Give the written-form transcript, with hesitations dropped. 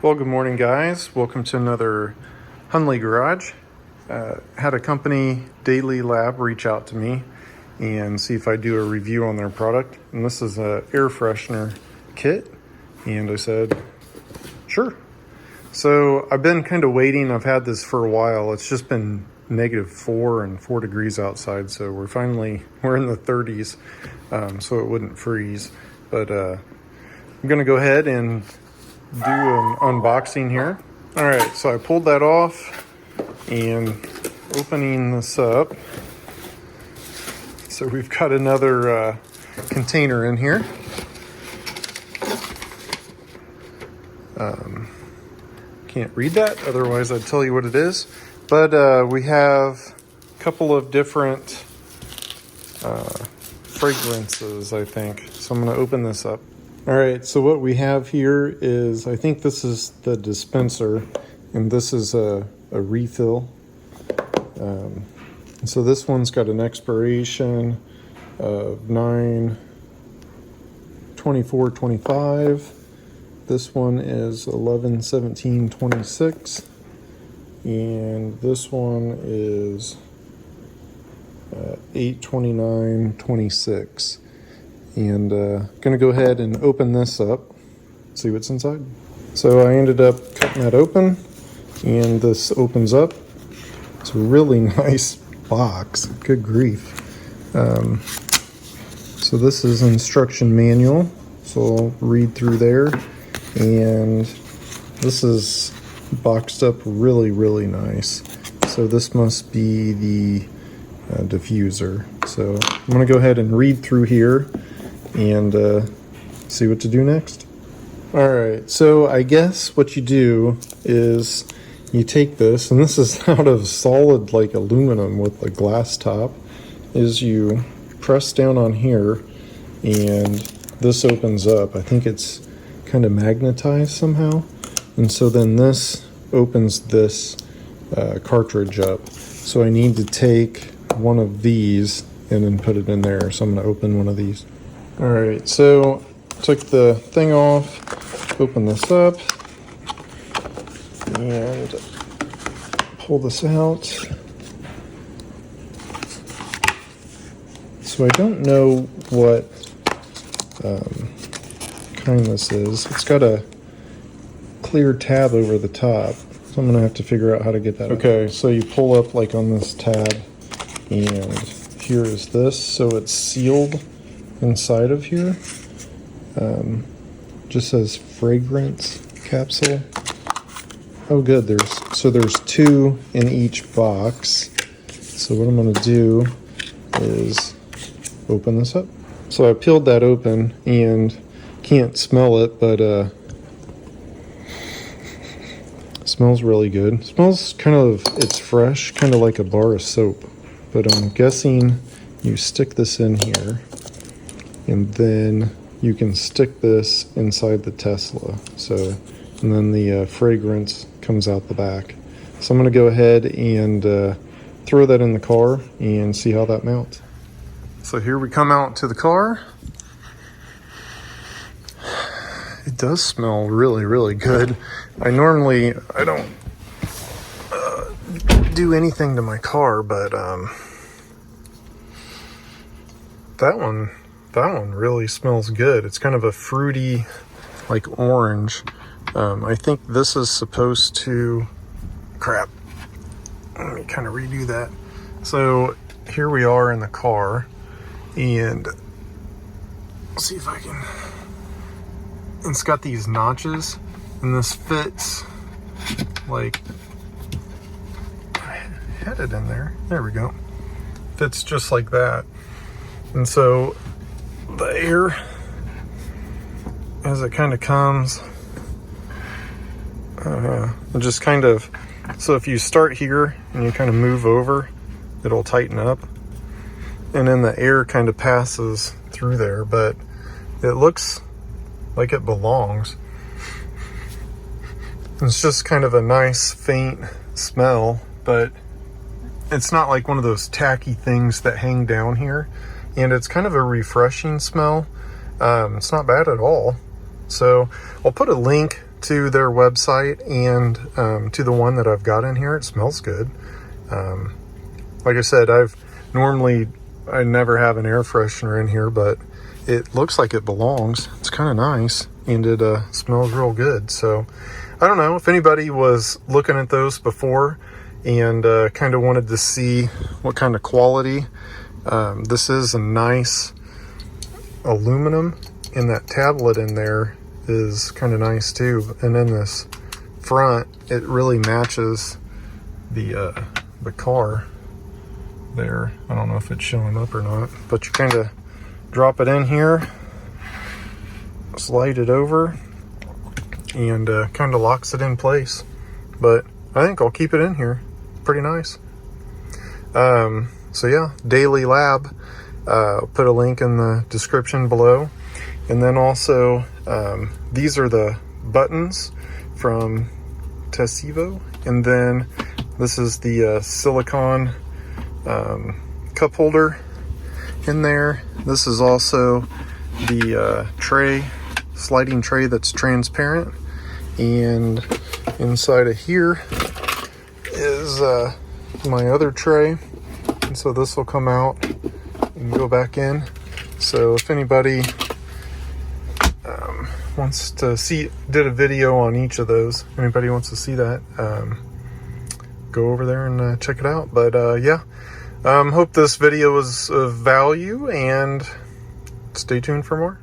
Well, good morning, guys. Welcome to another Hunley Garage. Had a company, Daily Lab, reach out to me and see if I do a review on their product. And this is a air freshener kit. And I said, sure. So I've been kind of waiting. I've had this for a while. It's just been -4 and 4 degrees outside. So we're in the 30s, so it wouldn't freeze. But I'm going to go ahead and do an unboxing here. All right, so I pulled that off and opening this up. So we've got another container in here. Can't read that, otherwise I'd tell you what it is. But we have a couple of different fragrances, I think. So I'm going to open this up. All right, so what we have here is, I think this is the dispenser, and this is a refill. So this one's got an expiration of 9/24/25. This one is 11/17/26, and this one is 8/29/26. And gonna go ahead and open this up, see what's inside. So I ended up cutting that open, and this opens up. It's a really nice box, good grief. So this is instruction manual, so I'll read through there. And this is boxed up really nice. So this must be the diffuser. So I'm gonna go ahead and read through here and see what to do next. All right, so I guess what you do is you take this, and this is out of solid like aluminum with a glass top, is you press down on here and this opens up. I think it's kind of magnetized somehow, and so then this opens this cartridge up. So I need to take one of these and then put it in there. So I'm going to open one of these. All right, so took the thing off, open this up, and pull this out. So I don't know what kind this is. It's got a clear tab over the top, so I'm gonna have to figure out how to get that. Okay, so you pull up like on this tab, and here is this. So it's sealed inside of here. Just says fragrance capsule. Oh good, there's 2 in each box. So what I'm gonna do is open this up. So I peeled that open and can't smell it, but smells really good. Smells it's fresh, kind of like a bar of soap. But I'm guessing you stick this in here, and then you can stick this inside the Tesla. So, and then the fragrance comes out the back. So I'm gonna go ahead and throw that in the car and see how that mounts. So here we come out to the car. It does smell really good. I don't do anything to my car, but that one really smells good. It's kind of a fruity, like orange. I think this is supposed to, crap, let me kind of redo that. So here we are in the car, and let's see if I can, it's got these notches, and this fits, like, I had it in there, there we go, fits just like that. And so the air, as it kind of comes, it just kind of, so if you start here and you kind of move over, it'll tighten up, and then the air kind of passes through there, but it looks like it belongs. It's just kind of a nice faint smell, but it's not like one of those tacky things that hang down here, and it's kind of a refreshing smell. It's not bad at all. So I'll put a link to their website and to the one that I've got in here. It smells good. Like I said, I never have an air freshener in here, but it looks like it belongs. It's kind of nice, and it smells real good. So I don't know if anybody was looking at those before and kind of wanted to see what kind of quality. This is a nice aluminum, and that tablet in there is kind of nice too. And then this front, it really matches the car there. I don't know if it's showing up or not, but you kind of drop it in here, slide it over, and kind of locks it in place. But I think I'll keep it in here. Pretty nice. So yeah, Daily Lab. I'll put a link in the description below. And then also, these are the buttons from Tesivo. And then this is the silicone cup holder in there. This is also the sliding tray that's transparent. And inside of here is my other tray. And so this will come out and go back in. So if anybody wants to see, did a video on each of those, anybody wants to see that, go over there and check it out. But yeah, hope this video was of value, and stay tuned for more.